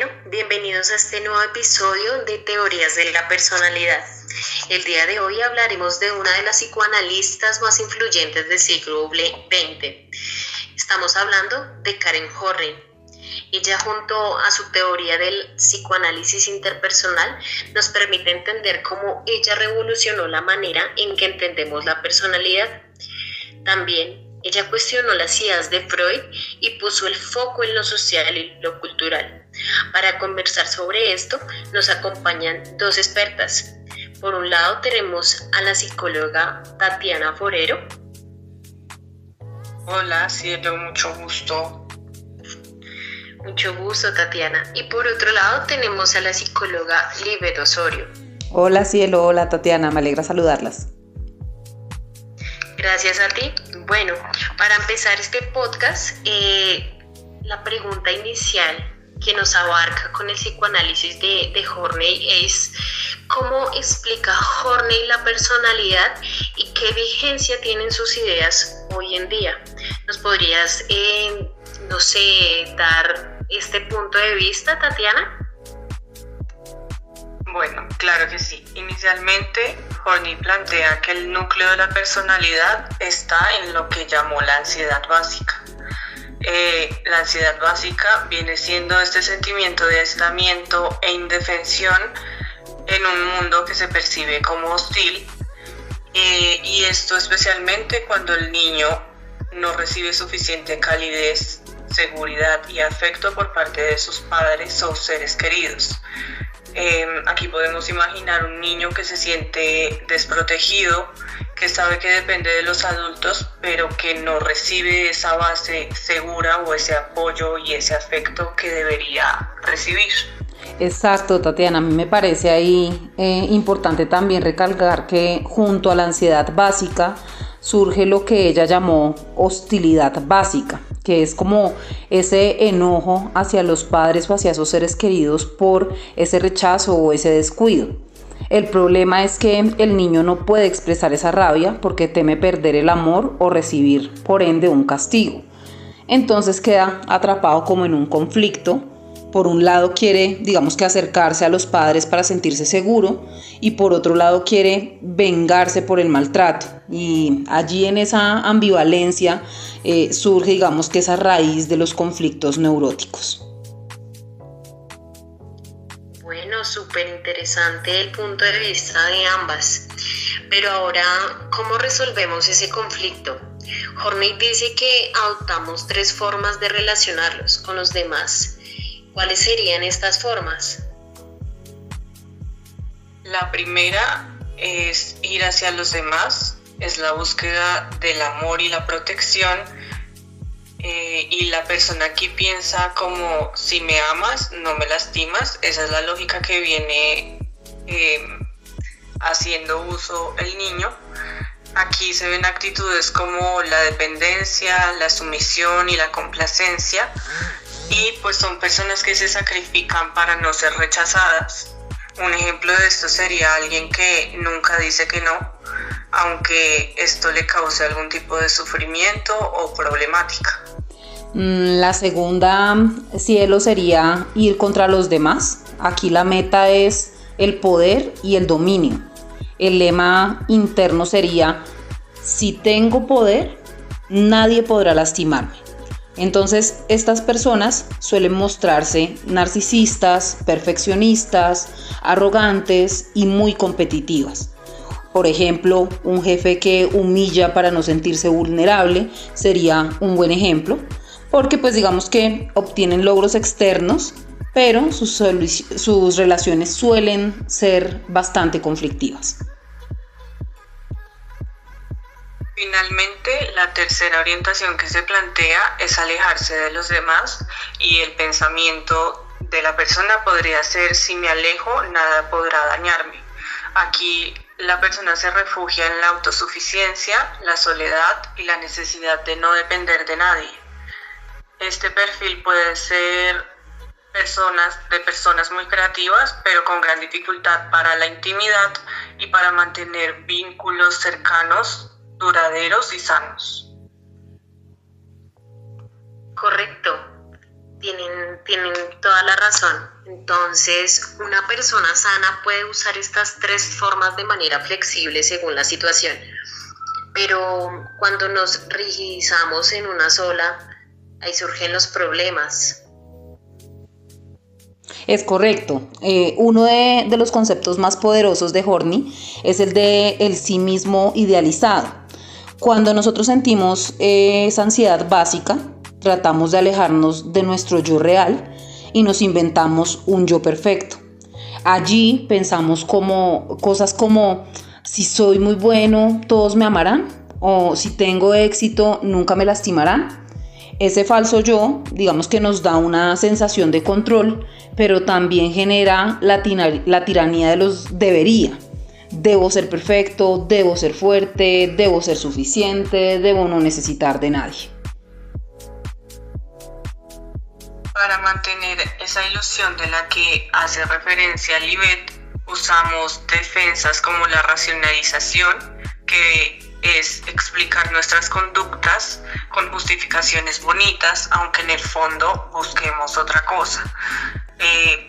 Bueno, bienvenidos a este nuevo episodio de Teorías de la Personalidad. El día de hoy hablaremos de una de las psicoanalistas más influyentes del siglo XX. Estamos hablando de Karen Horney. Ella, junto a su teoría del psicoanálisis interpersonal, nos permite entender cómo ella revolucionó la manera en que entendemos la personalidad. También ella cuestionó las ideas de Freud y puso el foco en lo social y lo cultural. Para conversar sobre esto nos acompañan dos expertas. Por un lado tenemos a la psicóloga Tatiana Forero. Hola, Cielo, mucho gusto. Mucho gusto, Tatiana. Y por otro lado tenemos a la psicóloga Libet Osorio. Hola, Cielo, hola, Tatiana, me alegra saludarlas. Gracias a ti. Bueno, para empezar este podcast, la pregunta inicial que nos abarca con el psicoanálisis de Horney es ¿cómo explica Horney la personalidad y qué vigencia tienen sus ideas hoy en día? ¿Nos podrías, dar este punto de vista, Tatiana? Bueno, claro que sí. Inicialmente, Horney plantea que el núcleo de la personalidad está en lo que llamó la ansiedad básica. La ansiedad básica viene siendo este sentimiento de aislamiento e indefensión en un mundo que se percibe como hostil, y esto especialmente cuando el niño no recibe suficiente calidez, seguridad y afecto por parte de sus padres o seres queridos. Aquí podemos imaginar un niño que se siente desprotegido, que sabe que depende de los adultos, pero que no recibe esa base segura o ese apoyo y ese afecto que debería recibir. Exacto, Tatiana, a mí me parece ahí importante también recalcar que junto a la ansiedad básica surge lo que ella llamó hostilidad básica, que es como ese enojo hacia los padres o hacia esos seres queridos por ese rechazo o ese descuido. El problema es que el niño no puede expresar esa rabia porque teme perder el amor o recibir, por ende, un castigo. Entonces queda atrapado como en un conflicto. Por un lado quiere, acercarse a los padres para sentirse seguro y por otro lado quiere vengarse por el maltrato. Y allí en esa ambivalencia surge, que esa raíz de los conflictos neuróticos. Bueno, súper interesante el punto de vista de ambas. Pero ahora, ¿cómo resolvemos ese conflicto? Horney dice que adoptamos 3 formas de relacionarlos con los demás. ¿Cuáles serían estas formas? La primera es ir hacia los demás, es la búsqueda del amor y la protección, y la persona aquí piensa como si me amas, no me lastimas. Esa es la lógica que viene haciendo uso el niño. Aquí se ven actitudes como la dependencia, la sumisión y la complacencia. Y pues son personas que se sacrifican para no ser rechazadas. Un ejemplo de esto sería alguien que nunca dice que no, aunque esto le cause algún tipo de sufrimiento o problemática. La segunda, Cielo, sería ir contra los demás. Aquí la meta es el poder y el dominio. El lema interno sería: si tengo poder, nadie podrá lastimarme. Entonces, estas personas suelen mostrarse narcisistas, perfeccionistas, arrogantes y muy competitivas. Por ejemplo, un jefe que humilla para no sentirse vulnerable sería un buen ejemplo, porque que obtienen logros externos, pero sus relaciones suelen ser bastante conflictivas. Finalmente, la tercera orientación que se plantea es alejarse de los demás, y el pensamiento de la persona podría ser: si me alejo, nada podrá dañarme. Aquí la persona se refugia en la autosuficiencia, la soledad y la necesidad de no depender de nadie. Este perfil puede ser personas muy creativas, pero con gran dificultad para la intimidad y para mantener vínculos cercanos, duraderos y sanos. Correcto, tienen toda la razón. Entonces, una persona sana puede usar estas tres formas de manera flexible según la situación, pero cuando nos rigidizamos en una sola, ahí surgen los problemas. Es correcto. Uno de los conceptos más poderosos de Horney es el de el sí mismo idealizado. Cuando nosotros sentimos esa ansiedad básica, tratamos de alejarnos de nuestro yo real y nos inventamos un yo perfecto. Allí pensamos cosas como si soy muy bueno, todos me amarán, o si tengo éxito, nunca me lastimarán. Ese falso yo, digamos que nos da una sensación de control, pero también genera la tiranía de los debería. Debo ser perfecto, debo ser fuerte, debo ser suficiente, debo no necesitar de nadie. Para mantener esa ilusión de la que hace referencia Libet, usamos defensas como la racionalización, que es explicar nuestras conductas con justificaciones bonitas, aunque en el fondo busquemos otra cosa.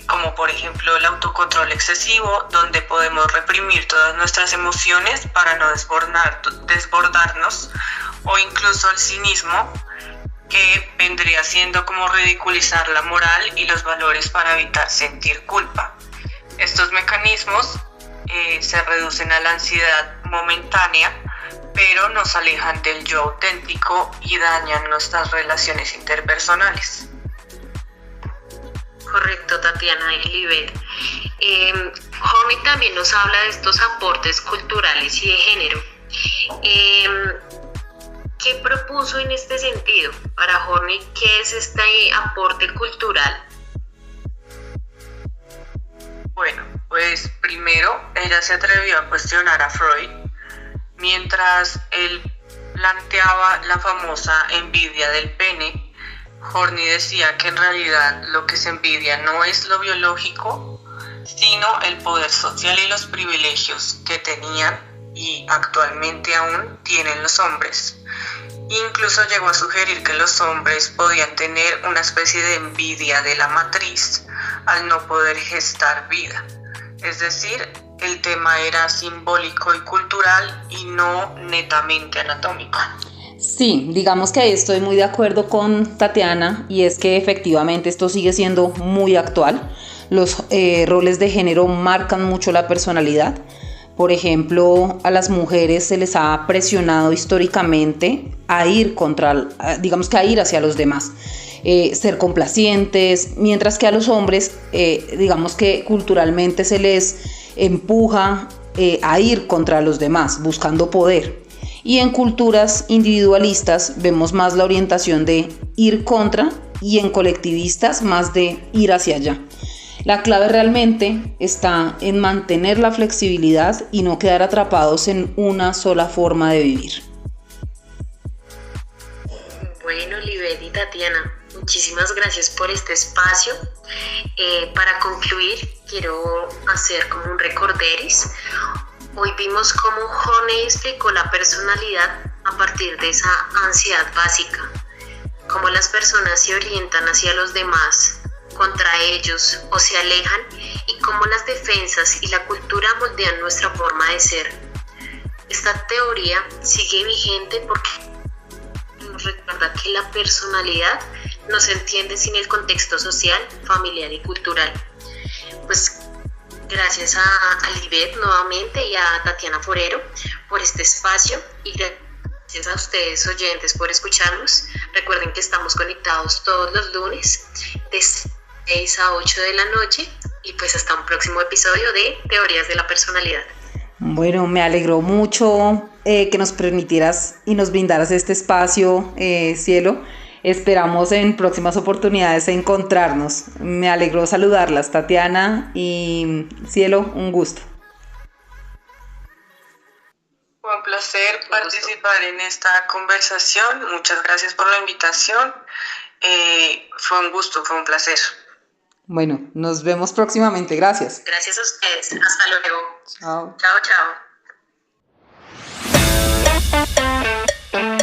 Como por ejemplo el autocontrol excesivo, donde podemos reprimir todas nuestras emociones para no desbordarnos, o incluso el cinismo, que vendría siendo como ridiculizar la moral y los valores para evitar sentir culpa. Estos mecanismos se reducen a la ansiedad momentánea, pero nos alejan del yo auténtico y dañan nuestras relaciones interpersonales. Correcto, Tatiana y Libet. Horney también nos habla de estos aportes culturales y de género. ¿Qué propuso en este sentido? Para Horney, ¿qué es este aporte cultural? Bueno, pues primero ella se atrevió a cuestionar a Freud, mientras él planteaba la famosa envidia del pene. Horney decía que en realidad lo que se envidia no es lo biológico, sino el poder social y los privilegios que tenían y actualmente aún tienen los hombres. Incluso llegó a sugerir que los hombres podían tener una especie de envidia de la matriz al no poder gestar vida. Es decir, el tema era simbólico y cultural y no netamente anatómico. Sí, digamos que ahí estoy muy de acuerdo con Tatiana, y es que efectivamente esto sigue siendo muy actual. Los roles de género marcan mucho la personalidad. Por ejemplo, a las mujeres se les ha presionado históricamente a ir a ir hacia los demás, ser complacientes, mientras que a los hombres, digamos que culturalmente se les empuja a ir contra los demás, buscando poder. Y en culturas individualistas vemos más la orientación de ir contra, y en colectivistas más de ir hacia allá. La clave realmente está en mantener la flexibilidad y no quedar atrapados en una sola forma de vivir. Bueno, Libet y Tatiana, muchísimas gracias por este espacio. Para concluir, quiero hacer como un recorderis. Hoy vimos cómo Horney explicó la personalidad a partir de esa ansiedad básica, cómo las personas se orientan hacia los demás, contra ellos o se alejan, y cómo las defensas y la cultura moldean nuestra forma de ser. Esta teoría sigue vigente porque nos recuerda que la personalidad no se entiende sin el contexto social, familiar y cultural. Pues gracias a Libet nuevamente y a Tatiana Forero por este espacio, y gracias a ustedes oyentes por escucharnos. Recuerden que estamos conectados todos los lunes de 6 a 8 de la noche, y pues hasta un próximo episodio de Teorías de la Personalidad. Bueno, me alegró mucho que nos permitieras y nos brindaras este espacio, Cielo. Esperamos en próximas oportunidades encontrarnos. Me alegró saludarlas, Tatiana y Cielo, un gusto. Fue un placer participar en esta conversación. Muchas gracias por la invitación. Fue un gusto, fue un placer. Bueno, nos vemos próximamente. Gracias. Gracias a ustedes. Hasta luego. Chao. Chao, chao.